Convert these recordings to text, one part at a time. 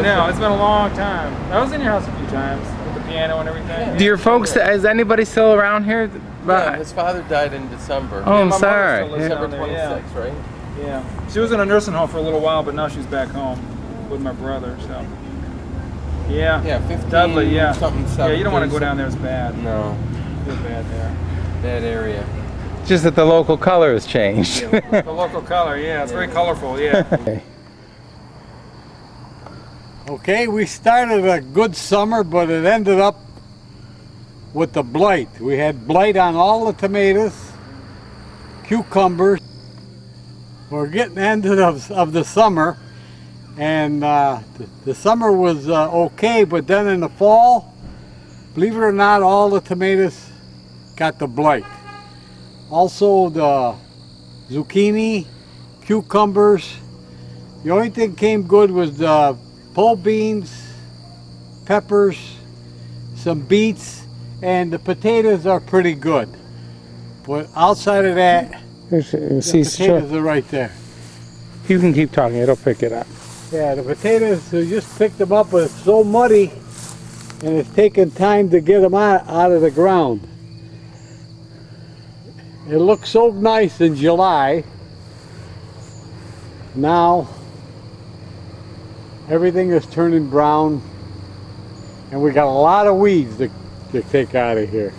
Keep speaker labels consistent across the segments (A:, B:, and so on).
A: know, it's been a long time. I was in your house a few times with the piano and everything. Yeah.
B: Do your folks, is anybody still around here?
C: Yeah, his father died in December.
B: Oh, I'm sorry.
C: December 26th, right?
A: Yeah. She was in a nursing home for a little while, but now she's back home with my brother, so. Yeah.
C: Yeah, 15,
A: Dudley, yeah.
C: Something,
A: yeah, you don't want to go down there, it's bad.
C: No.
A: It's bad there.
C: Bad area.
B: Just that the local color has changed.
A: Yeah, the local color, yeah, it's very colorful, yeah.
D: Okay, we started a good summer, but it ended up with the blight. We had blight on all the tomatoes, cucumbers. We're getting end of the summer, and the summer was okay, but then in the fall, believe it or not, all the tomatoes got the blight. Also the zucchini, cucumbers. The only thing came good was the pole beans, peppers, some beets, and the potatoes are pretty good. But outside of that, the potatoes are right there.
B: You can keep talking, it'll pick it up.
D: Yeah, the potatoes, we just picked them up, but it's so muddy, and it's taking time to get them out of the ground. It looked so nice in July. Now, everything is turning brown, and we got a lot of weeds to take out of here.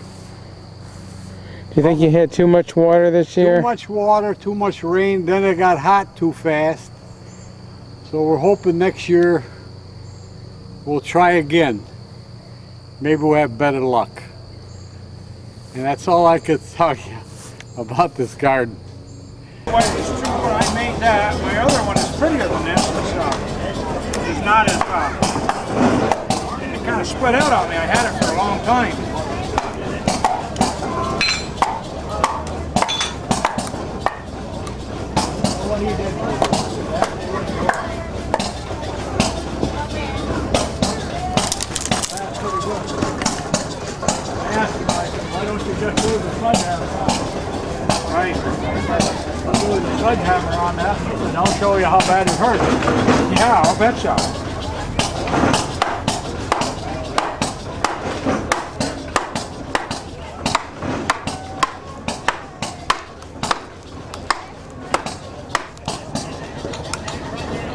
B: Do you think you had too much water this year?
D: Too much water, too much rain, then it got hot too fast. So we're hoping next year we'll try again. Maybe we'll have better luck. And that's all I could tell you about this garden.
E: Well, it's true when I made that. My other one is prettier than this. It's not as it kind of split out on me. I had it for a long time. What he did. That's pretty good. I asked him, I said, why don't you just do the sledgehammer? Right. I'll do the sledgehammer on that, and I'll show you how bad it hurts. Yeah, I'll betcha.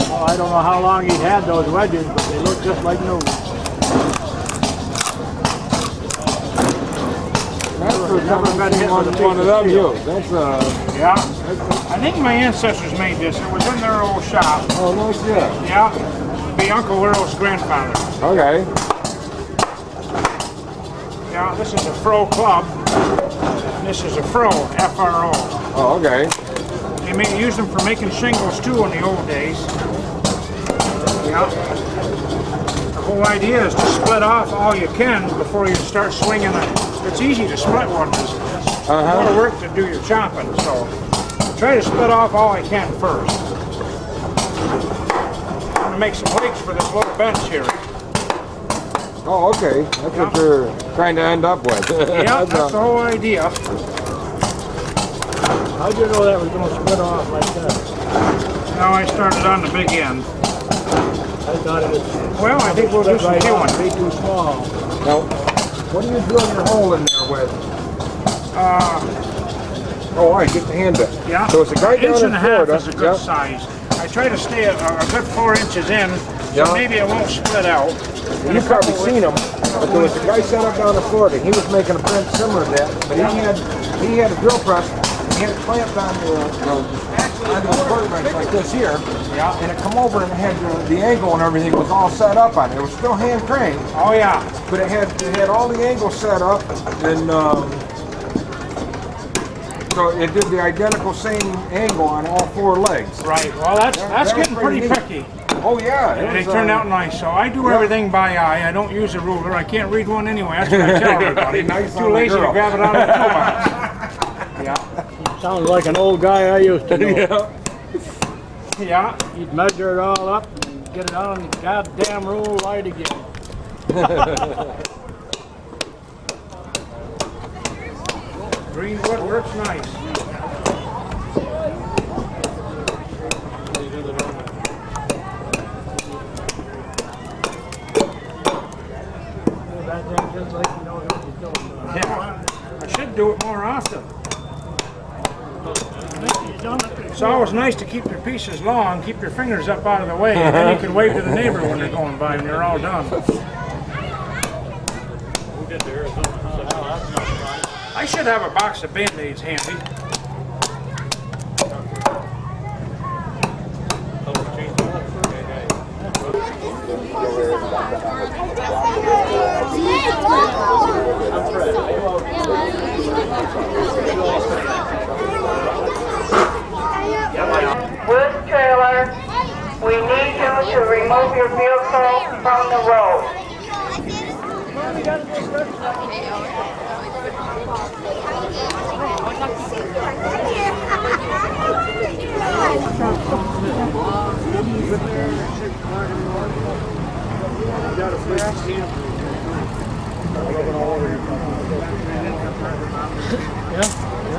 E: Well, I don't know how long he had those wedges, but they look just like new. Never been hit with one of them.
C: That's
E: Yeah. I think my ancestors made this. It was in their old shop.
C: oh nice, yeah.
E: Yeah. Be Uncle Earl's grandfather.
C: Okay.
E: Yeah, this is a fro club. And this is a fro, F-R-O.
C: Oh, okay.
E: They use them for making shingles too in the old days. Yeah. The whole idea is to split off all you can before you start swinging it. It's easy to split one. It's a lot of work to do your chopping, so try to split off all I can first. I'm going to make some legs for this little bench here.
C: Oh, okay. That's what you're trying to end up with.
E: Yeah, that's the whole idea. How'd you know that was going to split off like that? Now I started on the big end. I thought it was... Well, I think we'll do some killing. Be too small.
C: Now, what are you drilling your hole in there with? Oh, all right, get the hand up.
E: Yeah.
C: So it's a guy down in Florida.
E: Inch and a half is a good size. I try to stay a good 4 inches in, so maybe it won't split out.
C: Well, you've probably seen him, but there was a guy set up down in Florida. He was making a bench similar to that, but he had a drill press. He had it clamped on the workbench like this here, and it come over and it had the angle and everything was all set up on it. It was still hand cranked.
E: Oh yeah.
C: But it had all the angles set up, and so it did the identical same angle on all 4 legs.
E: Right. Well, that's getting pretty tricky.
C: Oh yeah.
E: And they turned out nice. So I do everything by eye. I don't use a ruler. I can't read one anyway. That's what I tell everybody.
C: Nice.
E: Too lazy to grab it out of the toolbox. Yeah.
D: Sounds like an old guy I used to know.
E: Yeah.
D: He'd measure it all up and get it on the goddamn roll right again.
E: Green wood works nice. Yeah. I should do it more often. It's always nice to keep your pieces long, keep your fingers up out of the way, and then you can wave to the neighbor when they're going by and you're all done. I should have a box of Band-Aids handy.
F: Wood trailer, we need you to remove your vehicle from the road.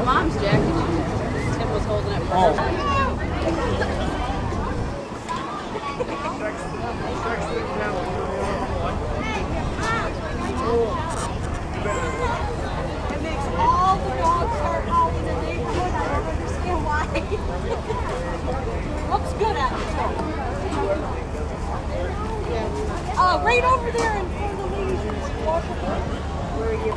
G: Mom's jacket. Tim was holding it for her.
H: It makes all the dogs start howling in the neighborhood. I don't understand why. Looks good at me too. Right over there in front of the ladies. Where are you?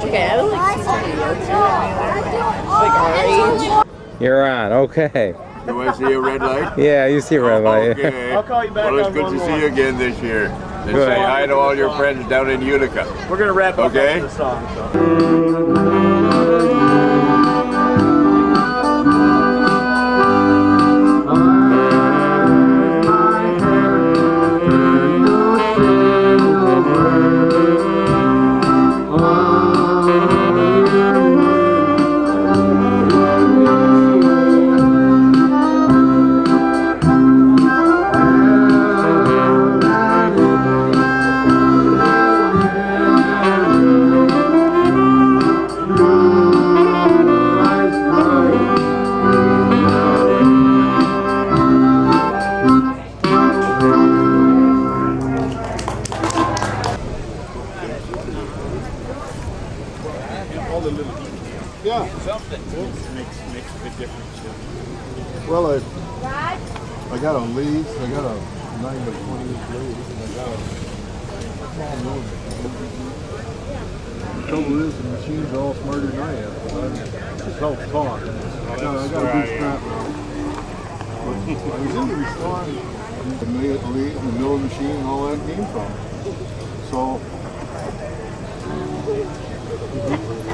G: Okay, I don't like somebody else.
B: You're on. Okay.
I: Do I see a red light?
B: Yeah, you see red light.
I: Okay.
A: I'll call you back.
I: Well, it's good to see you again this year. And
B: Good.
I: say hi to all your friends down in Utica.
A: We're gonna wrap up
I: Okay.
A: after the song. So.
J: Well, I got a lease. I got a 9 to 20 lease, and I got a small motor. The trouble is, the machines are all smarter than I am. It's self-taught. I got a big scrap now. But I was in the restaurant, the milling machine, and all that came from. So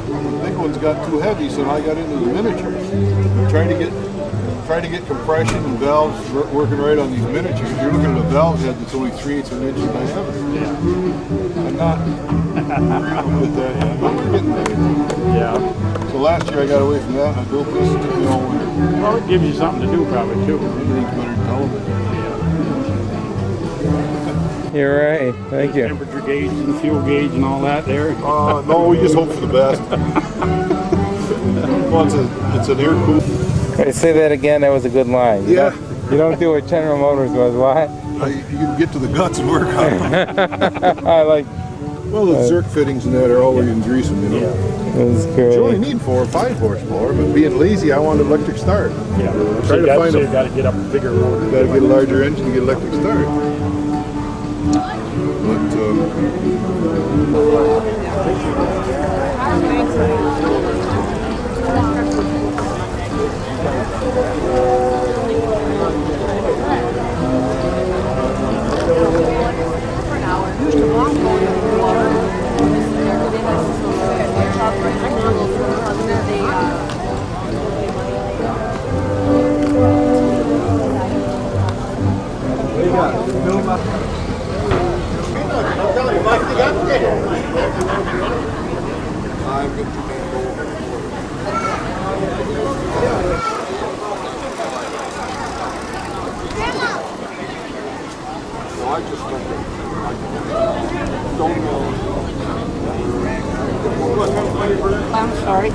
J: the big ones got too heavy, so I got into the miniatures. Trying to get compression and valves working right on these miniatures. You're looking at a valve head that's only 3/8 of an inch in diameter. Yeah. I'm not real good at that yet, but we're getting there.
E: Yeah.
J: So last year I got away from that and I built this to me all winter.
E: Well, it gives you something to do probably too.
J: Everything's better than television.
B: You're right. Thank you.
E: Temperature gauge and fuel gauge and all that there.
J: No, we just hope for the best. Well, it's an air cooled.
B: Wait, say that again. That was a good line.
J: Yeah.
B: You don't do what General Motors was. What?
J: You can get to the guts and work on it.
B: I like.
J: Well, the Zerk fittings and that are all we can grease them, you know.
B: That's great.
J: You only need 4 or 5 horsepower, but being lazy, I want an electric start.
E: Yeah.
J: Try to find
E: you got to get up a bigger road.
J: Got to get a larger engine to get electric start. But I
H: I'm sorry.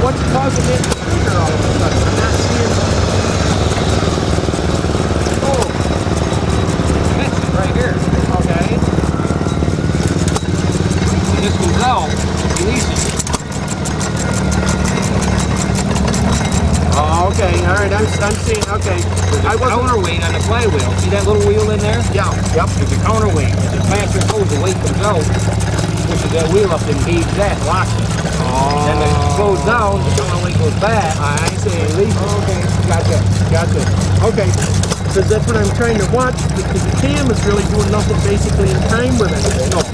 C: What's causing it to be here all of a sudden? I'm not seeing. Oh, this right here. Okay. And this goes out, releases. Oh, okay. All right. I'm seeing. Okay. There's a counterweight on the flywheel. See that little wheel in there? Yeah. Yep. There's a counterweight. As the faster it goes, the weight comes out. Pushes that wheel up and engages that, locks it. Then it slows down, the counterweight goes back. I see. Okay, gotcha. Okay, because that's what I'm trying to watch, because the cam is really doing nothing basically in time with it. No.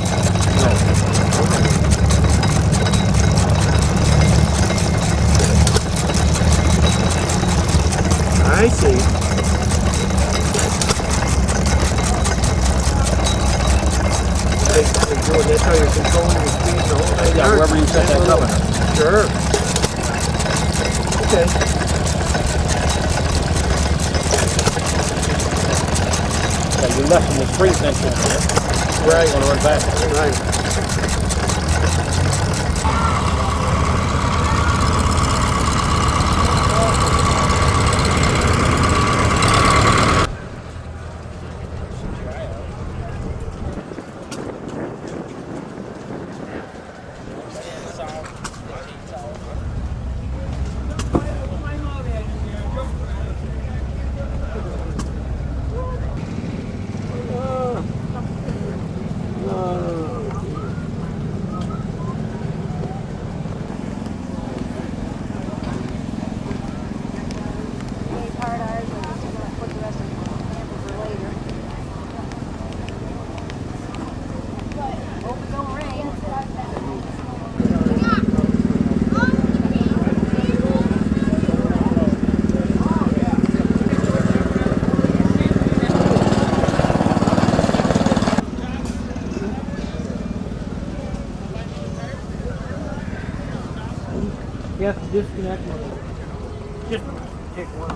C: I see. That's how you're controlling your speed the whole thing. Yeah, wherever you set that governor. Sure. Okay.
A: Yeah, you left from the street entrance here. Right. You want to run back.
C: Right. You have to disconnect one. Just take one.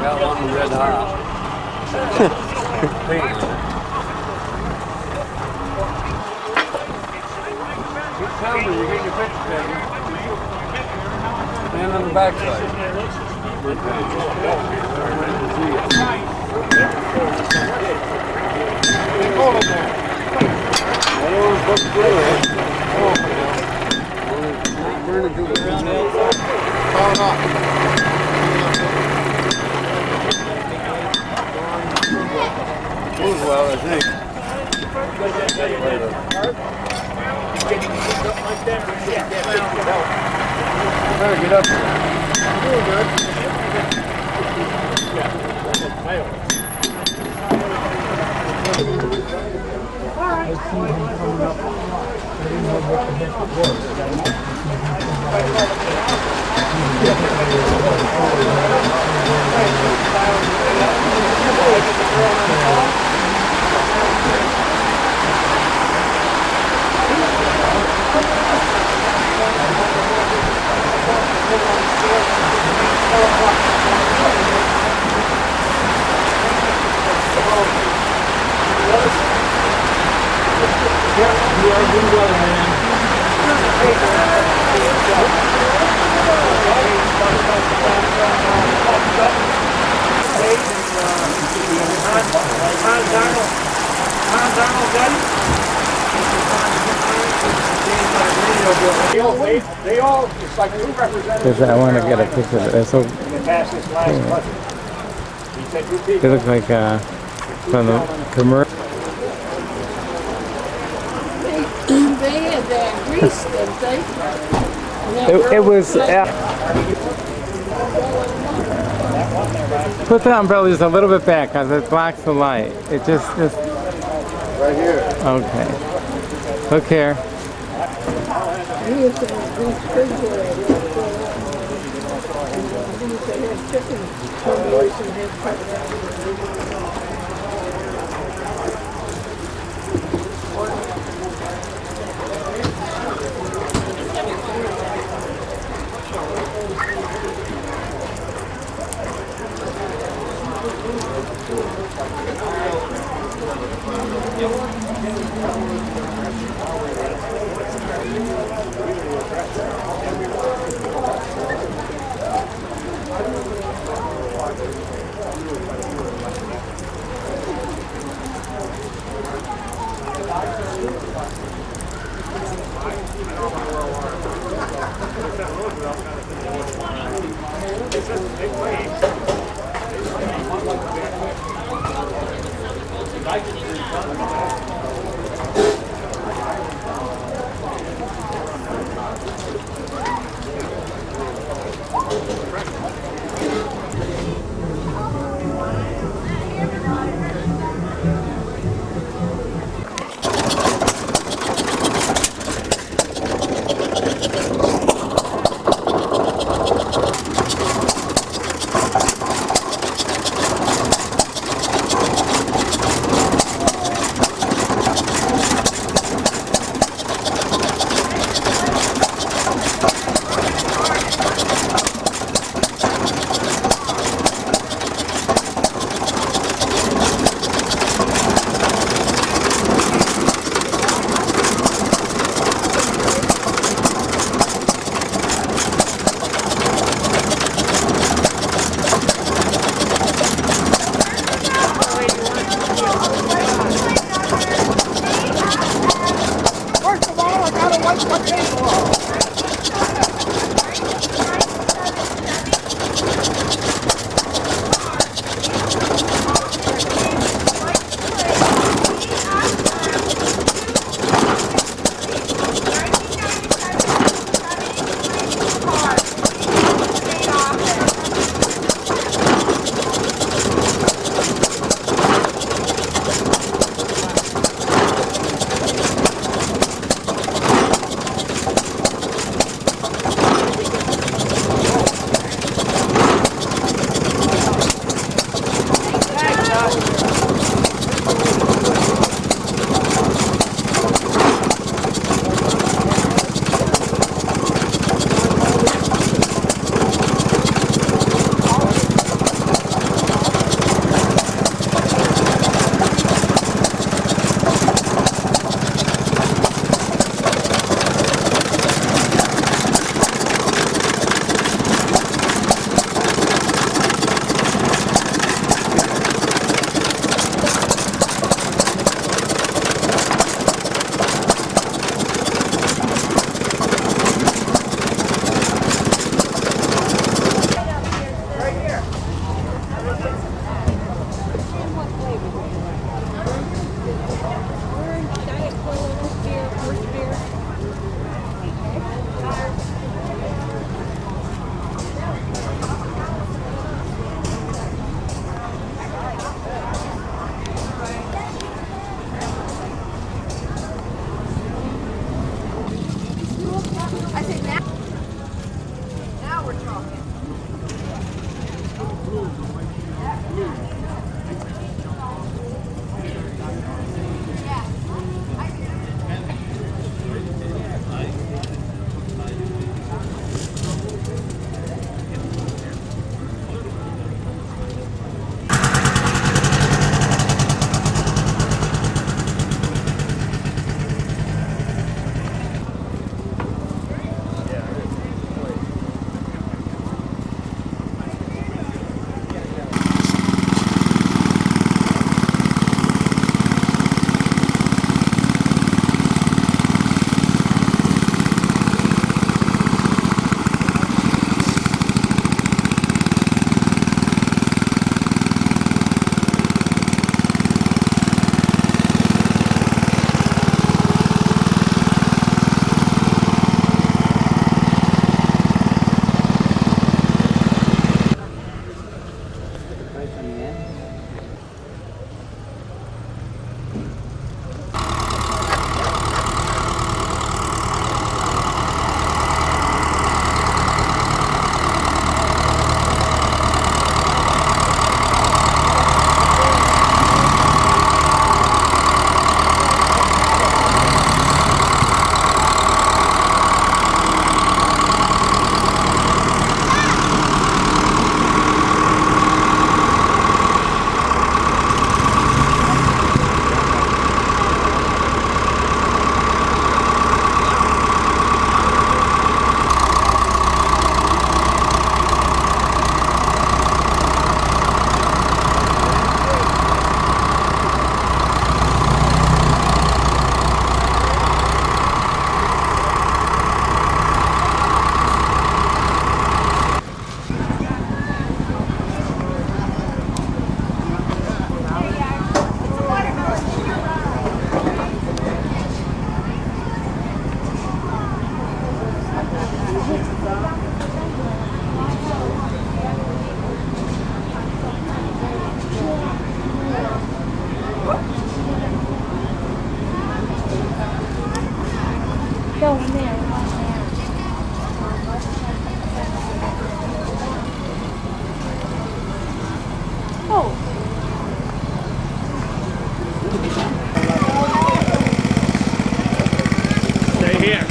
I: Got one red hot. Tell me, you get your picture taken. Stand on the backside. Hold on there. Well, I think. Better get up
E: They all, it's like two representatives.
B: I want to get a picture of it. They're so,
E: They passed this last budget. He said, you people.
B: they look like from the commercial.
G: They had that grease, didn't they?
B: It was. Put the umbrella just a little bit back because it blocks the light. It just.
J: Right here.
B: Okay. Look here.
G: He used to have grease refrigerators. He used to have chicken tumblers and have Go in there. Oh.
E: Stay here.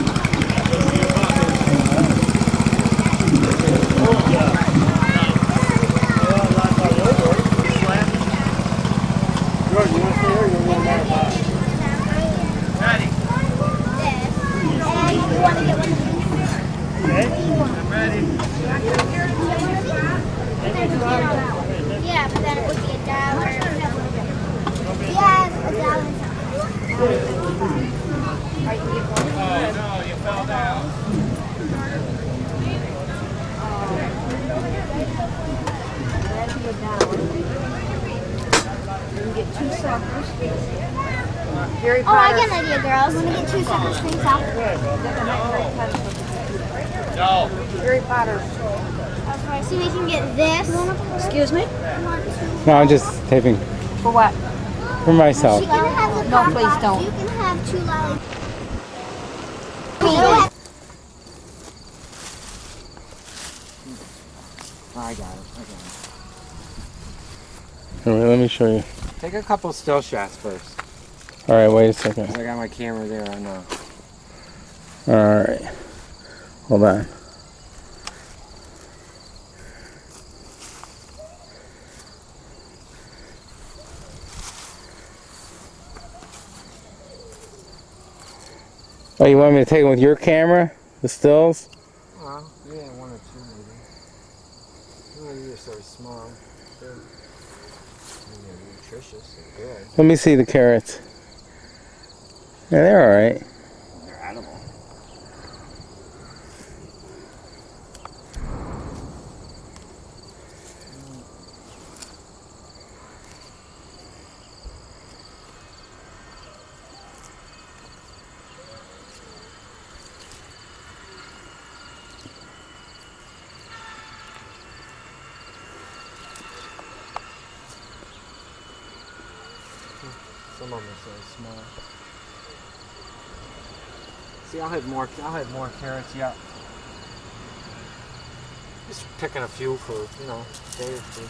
K: Yeah, but then it would be $1. Yes,
E: Oh no, you fell down.
K: Oh, I got an idea, girls. Let me get 2 separate things off.
E: No.
K: Harry Potter. So we can get this.
H: Excuse me?
B: No, I'm just taping
H: For what?
B: for myself.
K: You can have the
H: No,
K: pop
H: please
K: pops.
H: don't.
K: You can have 2 lollipops.
C: I got it.
B: All right, let me show you.
C: Take a couple still shots first.
B: All right, wait a second.
C: I got my camera there. I know.
B: All right, hold on. Oh, you want me to take them with your camera? The stills?
C: Well, yeah, 1 or 2 maybe. These are sort of small. They're nutritious. They're good.
B: Let me see the carrots. Yeah, they're all right.
C: They're edible. Some of them are so small. See, I'll have more carrots. Yeah. Just picking a few for day or 2.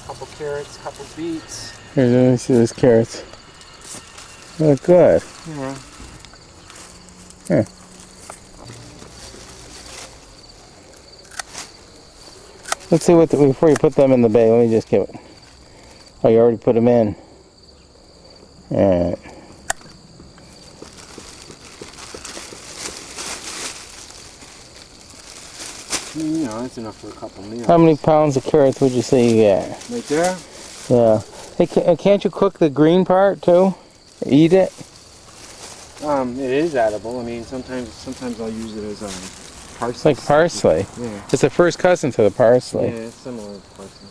C: Couple carrots, couple beets.
B: Here, let me see those carrots. They look good.
C: Yeah.
B: Yeah. Let's see what before you put them in the bag. Let me just give it. Oh, you already put them in. All right.
C: That's enough for a couple meals.
B: How many pounds of carrots would you say you get?
C: Right there?
B: Yeah. Hey, can't you cook the green part too? Eat it?
C: It is edible. I mean, sometimes I'll use it as parsley.
B: It's like parsley.
C: Yeah.
B: It's the first cousin to the parsley.
C: Yeah, it's similar to parsley.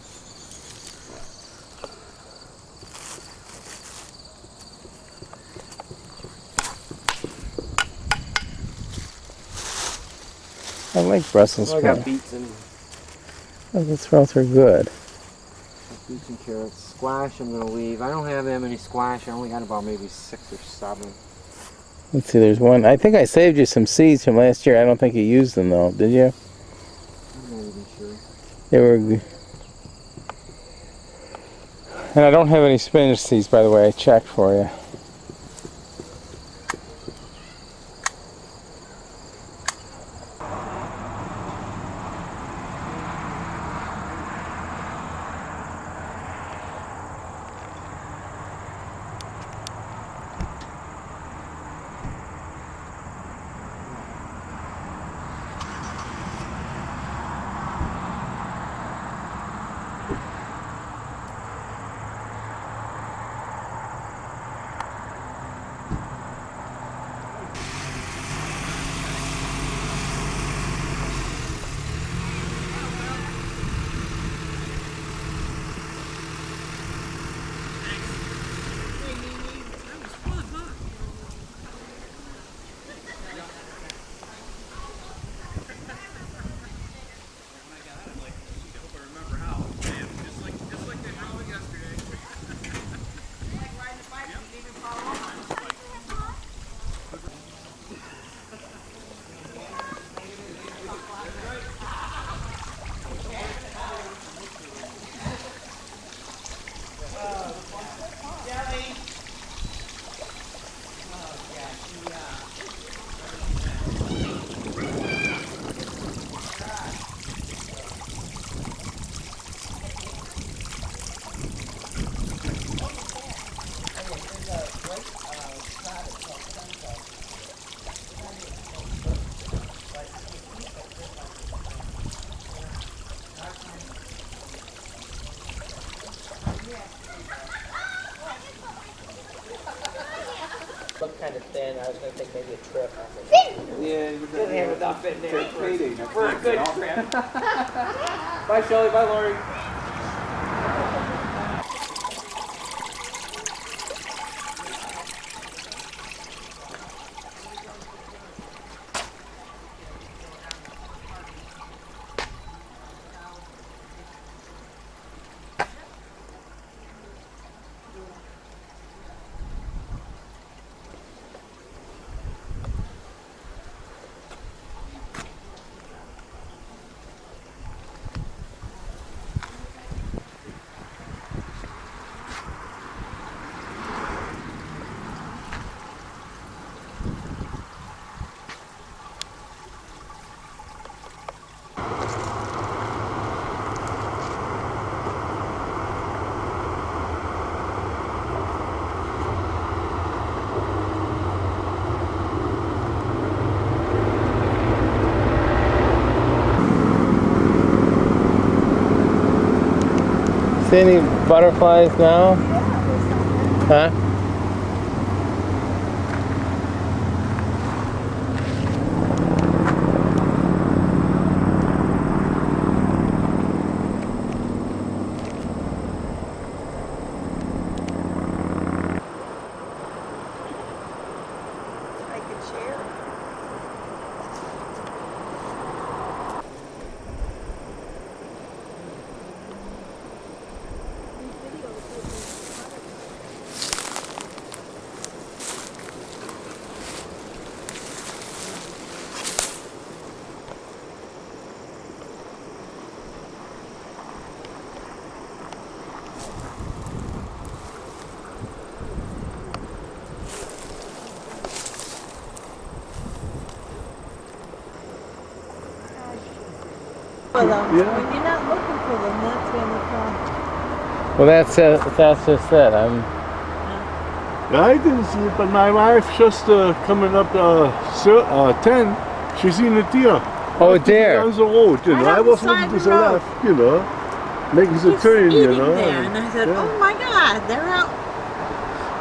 B: I like Brussels
C: Well, I
B: sprouts.
C: got beets and
B: The sprouts are good.
C: beets and carrots. Squash I'm gonna leave. I don't have that many squash. I only got about maybe 6 or 7.
B: Let's see, there's one. I think I saved you some seeds from last year. I don't think you used them though, did you?
C: I'm not even sure.
B: They were. And I don't have any spinach seeds, by the way. I checked for you.
L: think maybe a trip.
C: Yeah, you
L: Didn't have enough in there
C: for a good trip.
L: Bye, Shelly. Bye, Lori.
B: See any butterflies now? Huh?
G: I can share. For them.
J: Yeah.
G: When you're not looking for them, that's when they come.
B: Well, that's just it.
J: I didn't see it, but my wife just coming up 10. She's seen the deer.
B: Oh, deer.
J: Down the road, you know.
G: Right
J: I
G: on the
J: was
G: side
J: looking to
G: of
J: the
G: the road.
J: left, you know, making the
G: Just
J: turn, you
G: eating
J: know.
G: there, and I said,
J: yeah.
G: oh my God, they're out.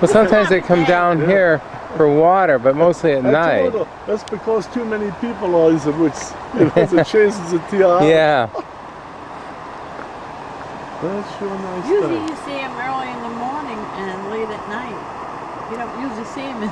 B: Well, sometimes they come down here for water, but mostly at night.
J: That's because too many people are in the woods. You know, the chases the deer out.
B: Yeah.
J: That's sure nice.
G: Usually you see them early in the morning and late at night. You don't usually see them in...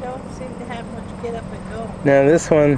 G: Don't seem to have much get up and go.
B: Now this one,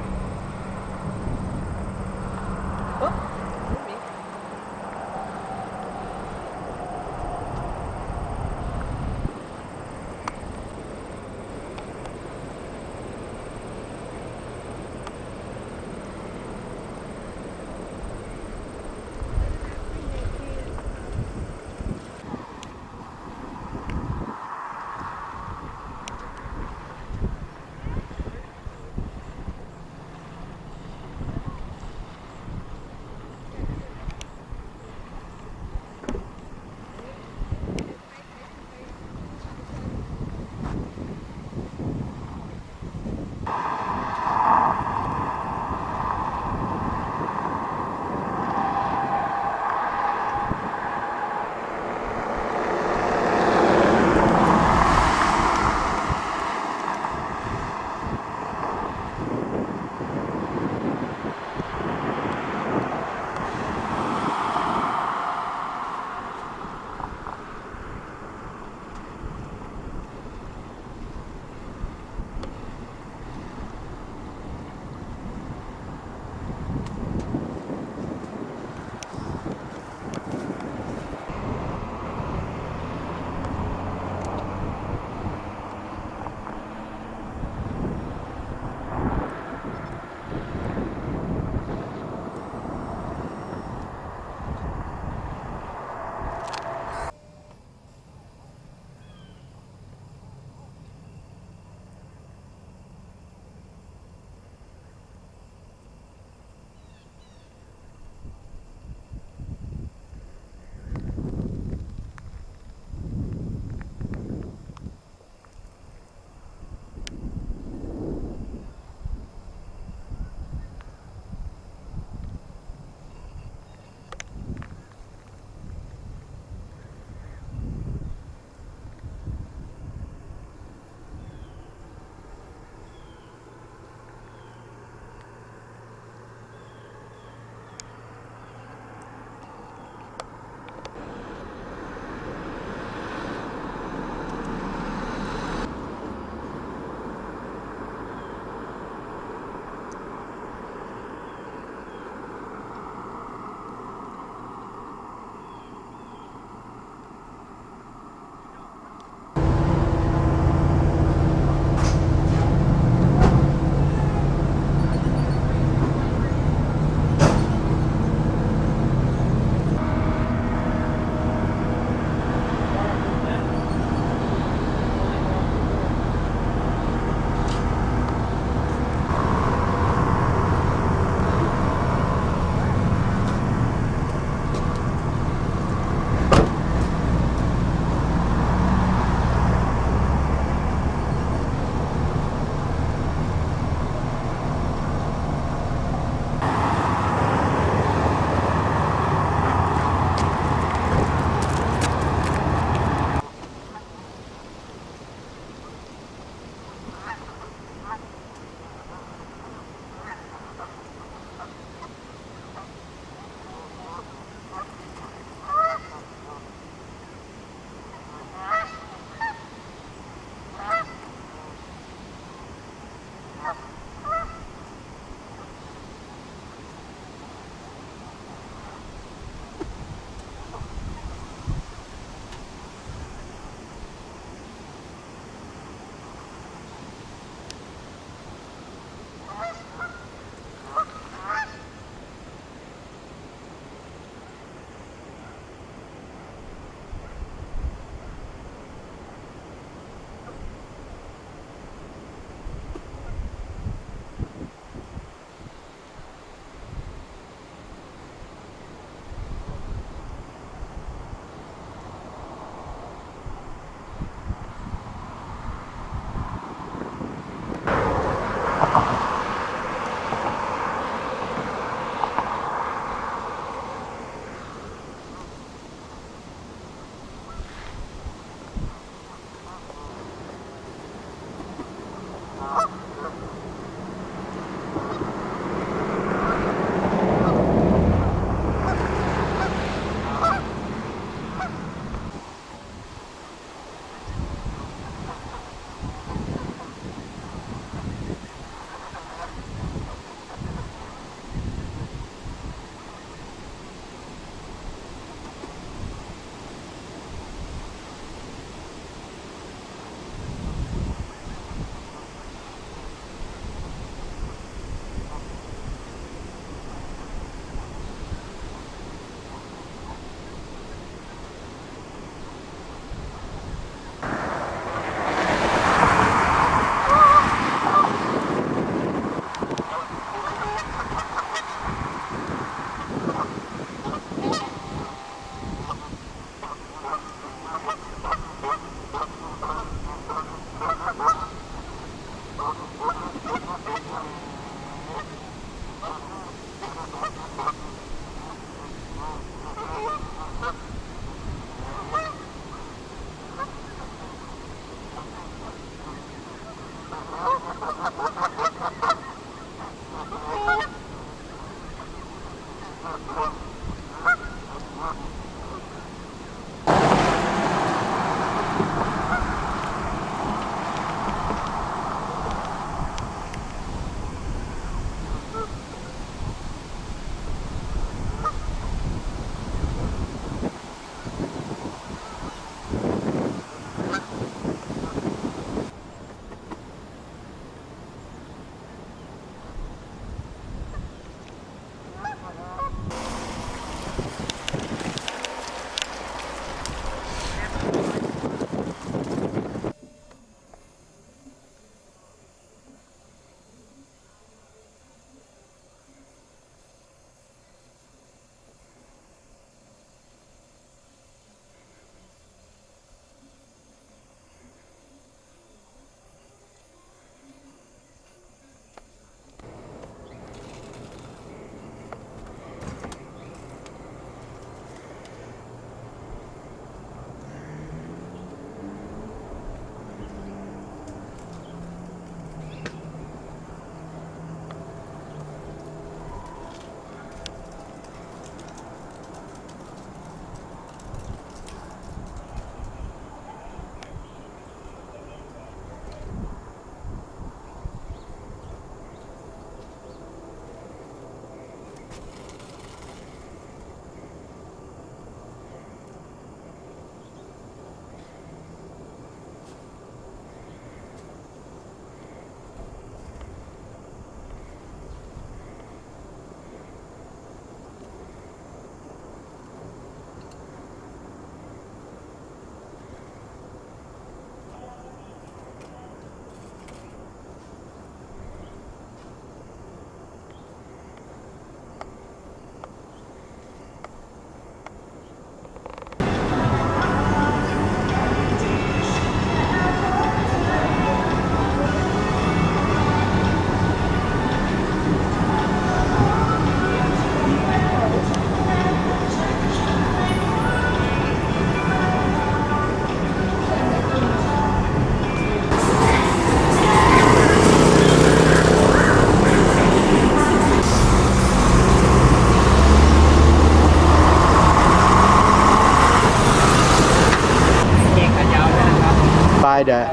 I: By the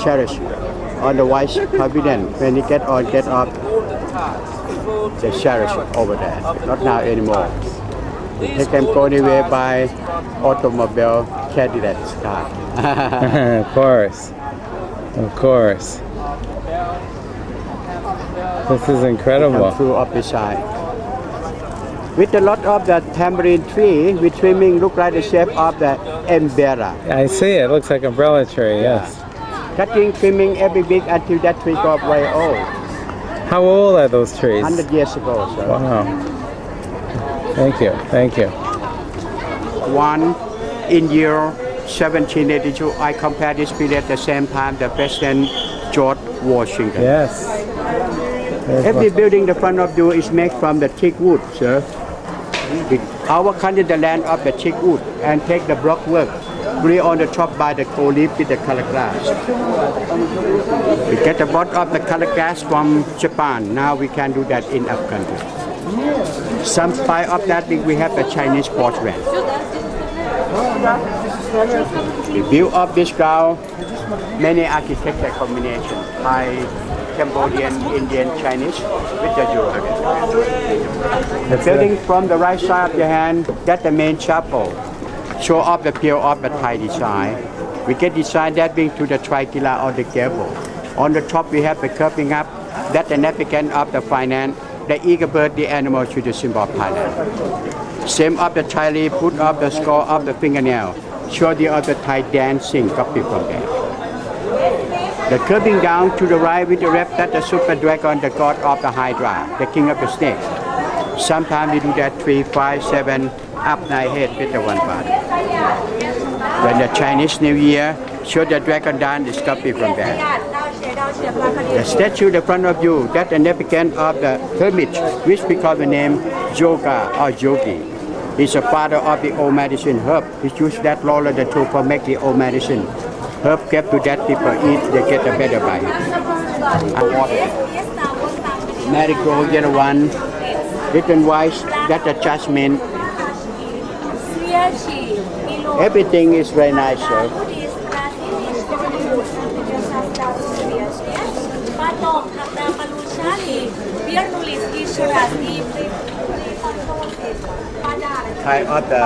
I: cherish on the white pavilion. When you get on, get off the cherish over there. Not now anymore. They can go anywhere by automobile Cadillac's car.
B: Of course. Of course. This is incredible.
I: Come through up the side. With a lot of the tamarind tree, with trimming look like the shape of the umbrella.
B: I see it. Looks like umbrella tree, yes.
I: Cutting, trimming every week until that tree got very old.
B: How old are those trees?
I: 100 years ago, sir.
B: Wow. Thank you. Thank you.
I: One in year 1782, I compare this period at the same time the President George Washington.
B: Yes.
I: Every building the front of you is made from the thick wood, sir. Our country, the land of the thick wood, and take the block work, gray on the top by the gold leaf with the color glass. We get a lot of the color glass from Japan. Now we can do that in our country. Some part of that we have the Chinese porcelain. We build up this ground, many architecture combinations, Thai, Cambodian, Indian, Chinese with the European. The building from the right side of your hand, that's the main chapel. Show off the appeal of the Thai design. We get design that being to the triangular or the gable. On the top we have the curving up, that's the navigant of the finance, the eagle bird, the animal to the symbol of Thailand. Same of the Thai leaf, put up the score of the fingernail, show the other Thai dancing, copy from there. The curving down to the right with the rep that the super dragon, the god of the Hydra, the king of the snake. Sometimes we do that 3, 5, 7, up 9 head with the one part. When the Chinese New Year, show the dragon dance, is copy from there. The statue in front of you, that's the navigant of the hermit, which we call the name Yoga or Yogi. He's a father of the old medicine herb. He used that roller the tool for make the old medicine. Herb kept to that people eat, they get a better by it. Marigold, yellow one, written white, that's a jasmine. Everything is very nice, sir. Tie up the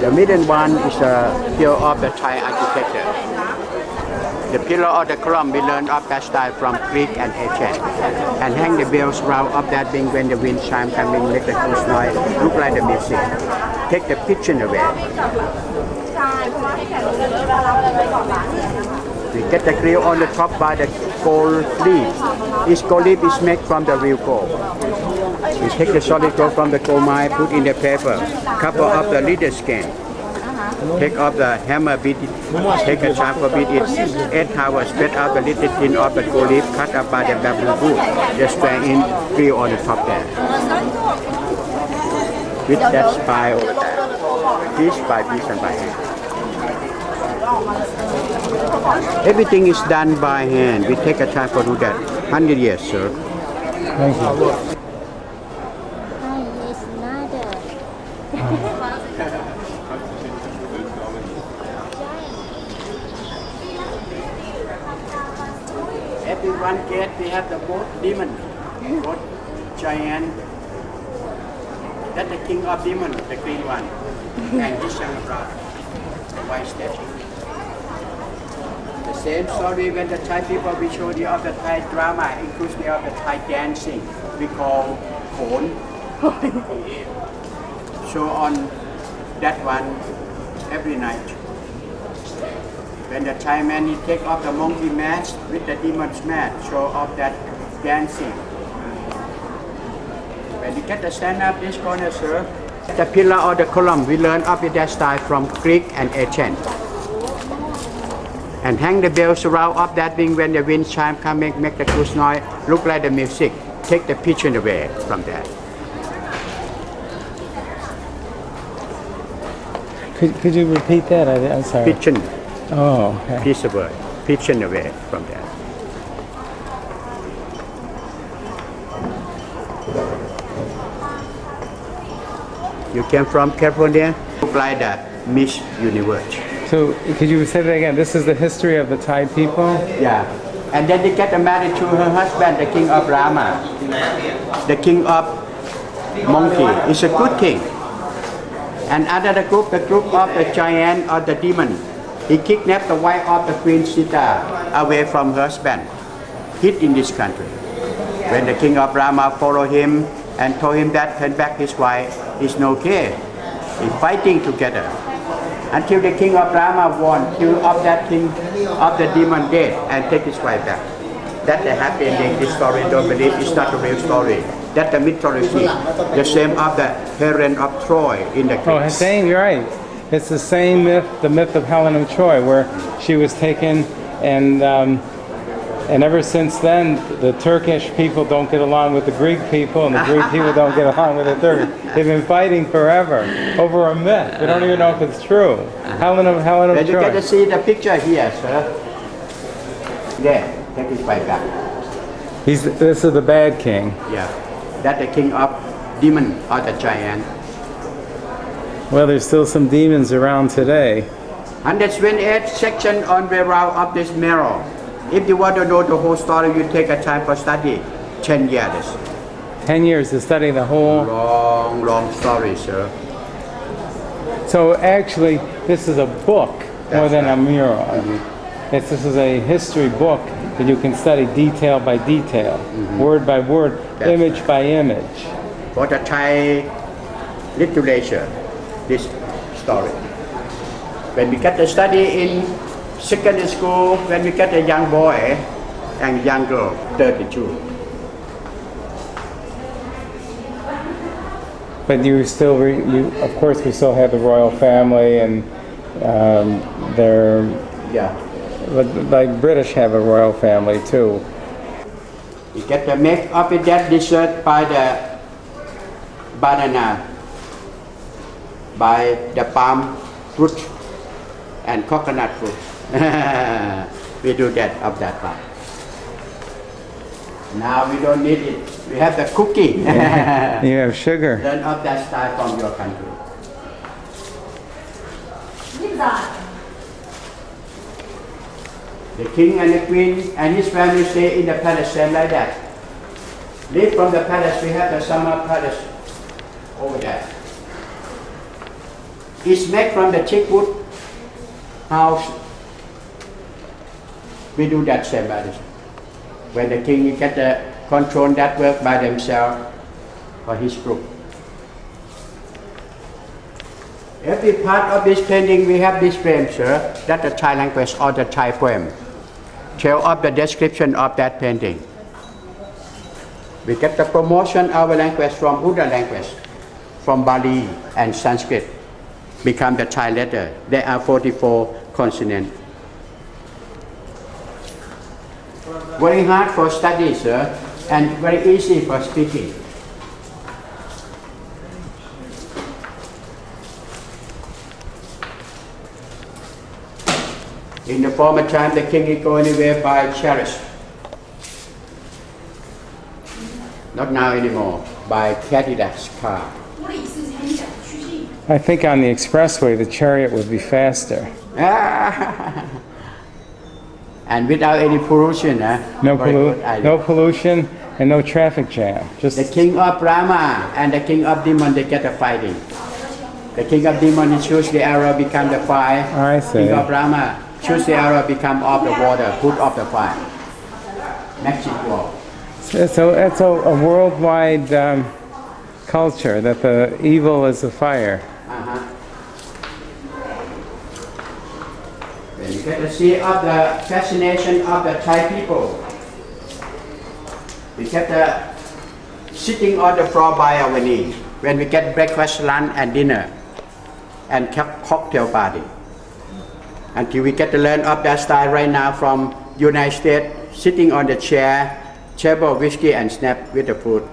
I: The middle one is a pillar of the Thai architecture. The pillar of the column we learned of that style from Greek and ancient. And hang the bells round of that thing when the wind chime coming, make the coast noise, look like the music. Take the picture away. We get the grill on the top by the gold leaf. This gold leaf is made from the real gold. We take the solid gold from the gold mine, put in the paper, cover up the leather skin. Take off the hammer, beat it, take a chamfer, beat it, 8 hours, spread out the little tin of the gold leaf, cut up by the bamboo wood, just square in, grill on the top there. With that spy over there, piece by piece and by hand. Everything is done by hand. We take a time for do that. 100 years, sir.
B: Thank you.
I: Every one gate we have the both demon, both giant. That's the king of demon, the green one, and his younger brother, the white statue. The same story when the Thai people, we show the of the Thai drama, inclusive of the Thai dancing, we call Cohen. Show on that one every night. When the Thai man he take off the monkey mask with the demon's mask, show off that dancing. When you get the stand up this corner, sir, the pillar or the column we learn up with that style from Greek and ancient. And hang the bells around up that thing when the wind chime coming, make the cruise noise, look like the music. Take the picture away from that.
B: Could you repeat that? I'm sorry.
I: Pigeon.
B: Oh, okay.
I: Piece of word. Pigeon away from that. You came from California? Look like the Miss Universe.
B: So, could you say that again? This is the history of the Thai people?
I: Yeah. And then they get married to her husband, the king of Rama. The king of monkey is a good king. And under the group of the giant or the demon, he kidnapped the wife of the Queen Sita away from her husband, hid in this country. When the king of Rama followed him and told him that turn back his wife is no okay, they fighting together. Until the king of Rama won, kill off that king of the demon dead and take his wife back. That's the happy ending. This story, don't believe, it's not a real story. That's the mythology. The same of the Helen of Troy in the Greeks.
B: Oh, same, you're right. It's the same myth, the myth of Helen of Troy, where she was taken and ever since then, the Turkish people don't get along with the Greek people, and the Greek people don't get along with the Turkish. They've been fighting forever over a myth. We don't even know if it's true. Helen of Troy.
I: You get to see the picture here, sir. There, take his wife back.
B: This is the bad king.
I: Yeah, that's the king of demon or the giant.
B: Well, there's still some demons around today.
I: 128 section on the route of this mirror. If you want to know the whole story, you take a time for study. 10 years.
B: 10 years to study the whole...
I: Long story, sir.
B: So actually, this is a book more than a mural. This is a history book that you can study detail by detail, word by word, image by image.
I: For the Thai literature, this story. When we get to study in secondary school, when we get a young boy and young girl, 32.
B: But you still, of course, we still have the royal family, and they're, like British have a royal family too.
I: We get to make up with that dessert by the banana, by the palm fruit and coconut fruit. We do that of that part. Now we don't need it. We have the cookie.
B: You have sugar.
I: Learn of that style from your country. The king and the queen and his family stay in the palace same like that. Leave from the palace, we have the summer palace over there. It's made from the teak wood house. We do that same like this. When the king get the control that work by themselves for his group. Every part of this painting we have this frame, sir. That's the Thai language or the Thai poem. Tell of the description of that painting. We get the promotion of our language from Buddha language, from Bali and Sanskrit, become the Thai letter. There are 44 consonants. Very hard for study, sir, and very easy for speaking. In the former time, the king would go anywhere by chariot. Not now anymore, by Cadillac's car.
B: I think on the expressway the chariot would be faster.
I: And without any pollution,
B: No pollution and no traffic jam. Just
I: the king of Brahma and the king of demon, they get a fighting. The king of demon, he choose the arrow, become the fire.
B: I see.
I: King of Brahma, choose the arrow, become off the water, put off the fire. Magic wall.
B: So it's a worldwide culture that the evil is the fire.
I: Then you get to see of the fascination of the Thai people. We get the sitting on the floor by our knee when we get breakfast, lunch, and dinner, and cocktail party. Until we get to learn of that style right now from United States, sitting on the chair, table whiskey and snap with the food.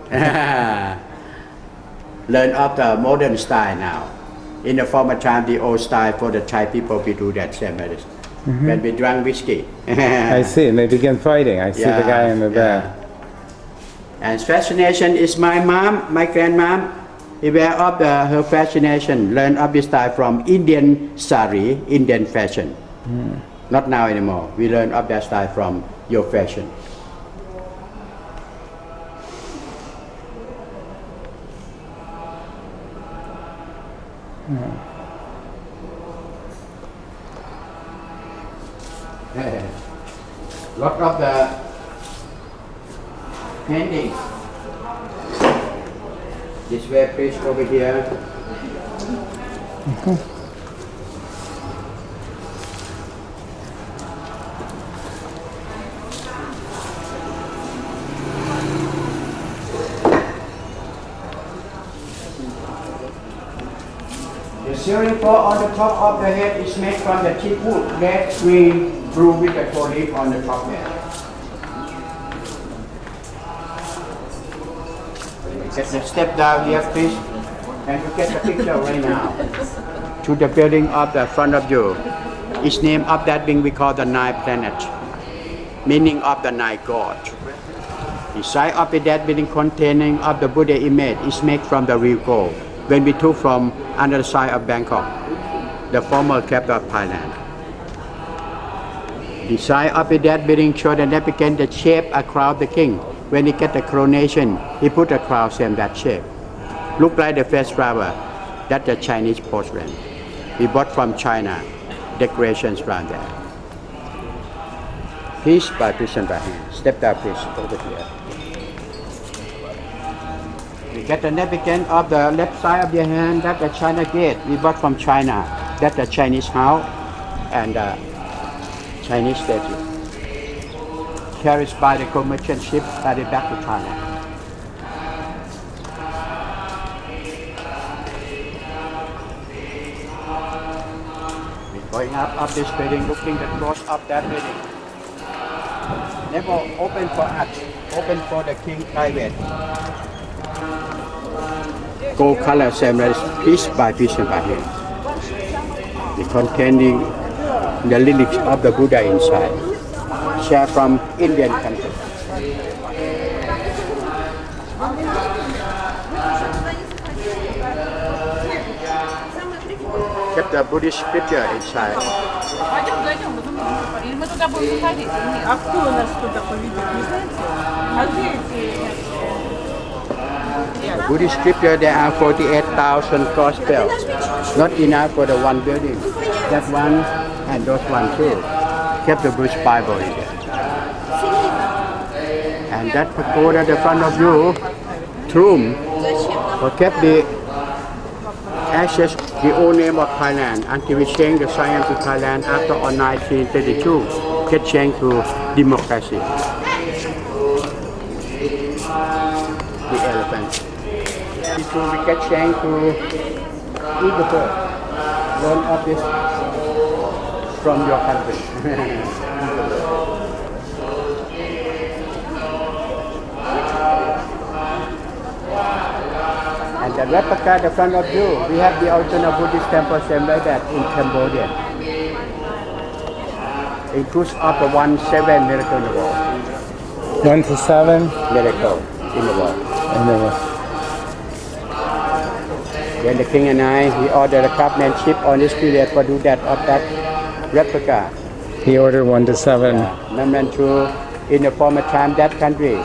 I: Learn of the modern style now. In the former time, the old style for the Thai people, we do that same as this. When we drank whiskey.
B: I see, and they begin fighting. I see the guy in the back.
I: And fascination is my mom, my grandmom. Beware of her fascination. Learn of this style from Indian sari, Indian fashion. Not now anymore. We learn of that style from your fashion. Lot of the painting. This way, please, over here. The ceiling floor on the top of the head is made from the teak wood, red, green, blue with the gold leaf on the top there. Get the step down here, please, and you get the picture right now. To the building of the front of you. It's name of that being we call the Nine Planet, meaning of the Nine God. The side of that building containing of the Buddha image is made from the real gold. When we took from another side of Bangkok, the former capital of Thailand. The side of that building showed the replicant the shape a crown of the king. When he get the coronation, he put a crown same that shape. Look like the face flower. That's the Chinese porcelain. We bought from China. Decorations around there. Piece by piece and by hand. Step down, please, over here. We get the replicant of the left side of your hand. That's the China gate. We bought from China. That's the Chinese house and the Chinese statue. Carried by the commercial ship carried back to Thailand. We're going up this building, looking the close of that building. Never open for us, open for the king private. Gold color, same as piece by piece and by hand. They containing the lyrics of the Buddha inside. Share from Indian country. Kept the Buddhist scripture inside.
G: А кто у нас туда поведет, не знаете? А где эти?
I: Buddhist scripture, there are 48,000 gospel. Not enough for the one building. That one and those one too. Kept the Buddhist Bible in there. And that pagoda at the front of you, tomb, kept the ashes, the old name of Thailand, until we change the Siam to Thailand after on 1932, get changed to democracy. The elephant. Before we get changed to Utica. Learn of this from your country. And the replica at the front of you, we have the original Buddhist temple same like that in Cambodia. Includes of the 1-7 miracle in the world.
B: 1 to 7?
I: Miracle in the world.
B: And then
I: Then the king and I, he ordered a craftsmanship on this period for do that of that replica.
B: he ordered 1 to 7.
I: Number two, in the former time, that country,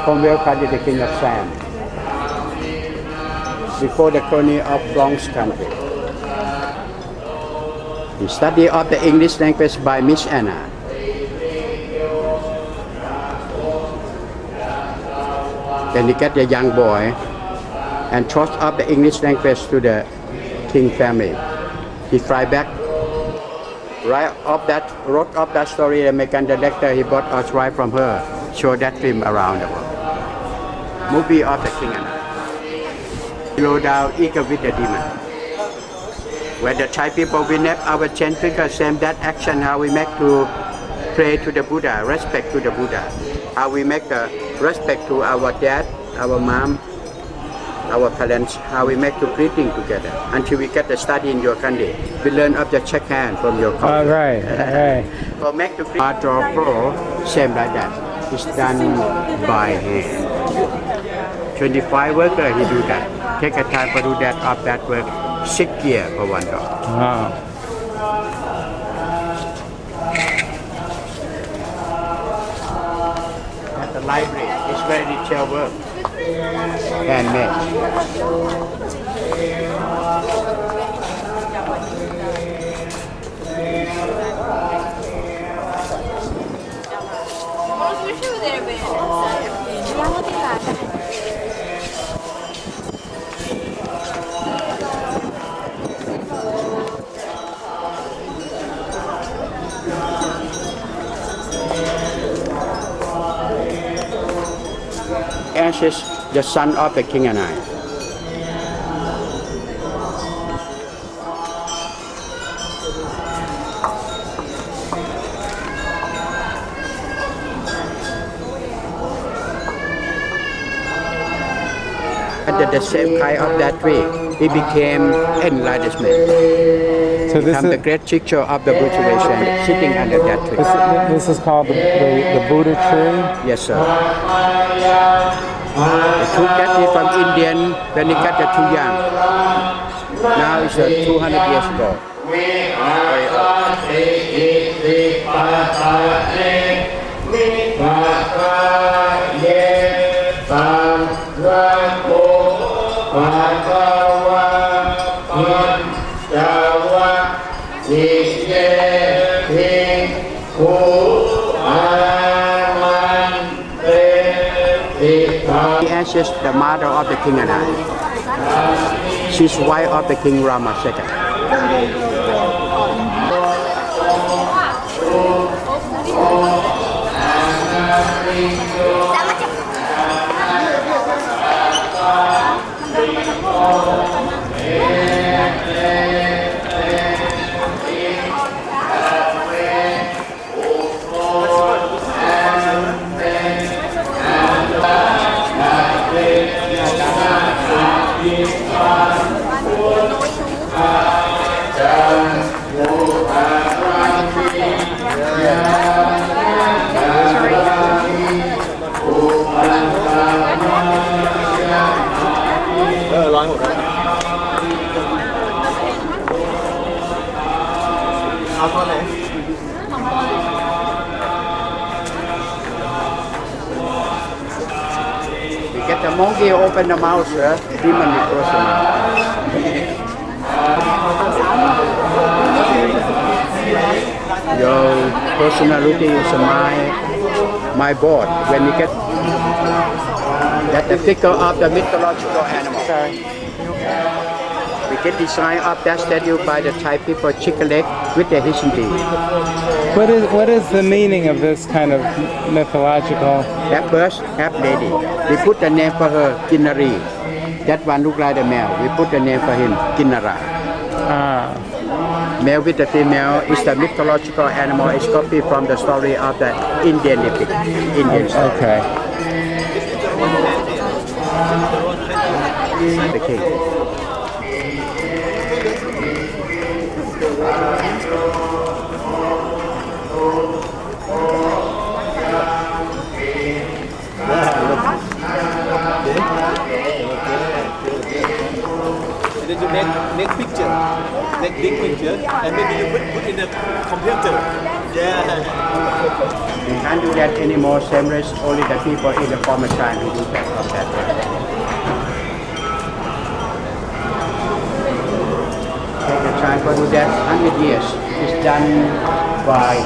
I: Constableville country, the king of Siam. Before the colony of Bronx country. The study of the English language by Miss Anna. Then he get the young boy and taught up the English language to the king family. He fly back, wrote up that story, the American director, he bought us right from her, show that film around the world. Movie of the king and I. Low down eager with the demon. When the Thai people, we nap our 10 fingers, same that action, how we make to pray to the Buddha, respect to the Buddha. How we make the respect to our dad, our mom, our parents, how we make to greeting together until we get the study in your country. We learn of the check hand from your country.
B: All right, all right.
I: For make to draw pro, same like that. It's done by hand. 25 workers, he do that. Take a time to do that of that work, 6 years for one dog.
B: Wow.
I: At the library, it's very detailed work. Handmade. Ashes, the son of the king and I. Under the same kind of that tree, he became enlightenment.
B: So this
I: become
B: is
I: the great teacher of the Buddhism sitting under that tree.
B: this is called the Buddha tree?
I: Yes, sir. They took that tree from Indian when they got too young. Now it's 200 years ago. Very The ashes, the mother of the king and I. She's wife of the king Rama II. We get the monkey open the mouth, sir. Demon will close the mouth. Your personality is my board. When you get that the figure of the mythological animal. We get design of that statue by the Thai people, chicken leg with the Hindi.
B: What is the meaning of this kind of mythological?
I: That first, half lady. We put the name for her, Kinnari. That one look like the male. We put the name for him, Kinnara. Male with the female is the mythological animal. It's copied from the story of the Indian epic. Indian story.
B: Okay.
I: The king.
L: And then you make picture, make big picture, and maybe you put in the computer. Yeah.
I: You can't do that anymore. Same race, only the people in the former time who do that of that way. Take the time for do that 100 years. It's done by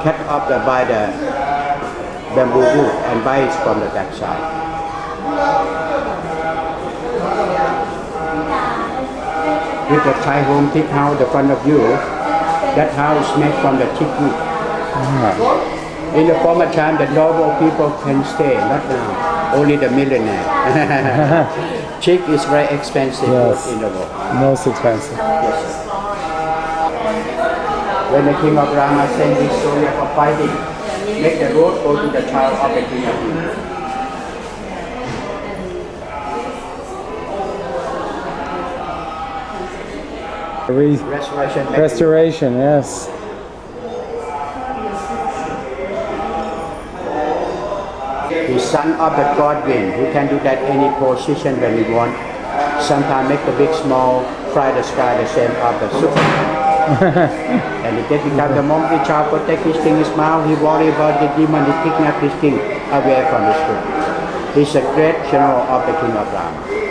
I: cut off by the bamboo wood and bites from the back side. With the Thai home thick house, the front of you, that house made from the thick wood. In the former time, the normal people can stay, not now. Only the millionaire. Chick is very expensive in the world.
B: Most expensive.
I: Yes. When the king of Rama sent this story of fighting, make the road go to the child of the king of India. Restoration.
B: Restoration, yes.
I: The son of the god wind, who can do that any position when we want. Sometimes make the big, small, fry the sky the same of the super. And it get become the moment the child protect his king, his mouth, he worry about the demon, he kidnap his king away from his food. He's a great general of the king of Rama.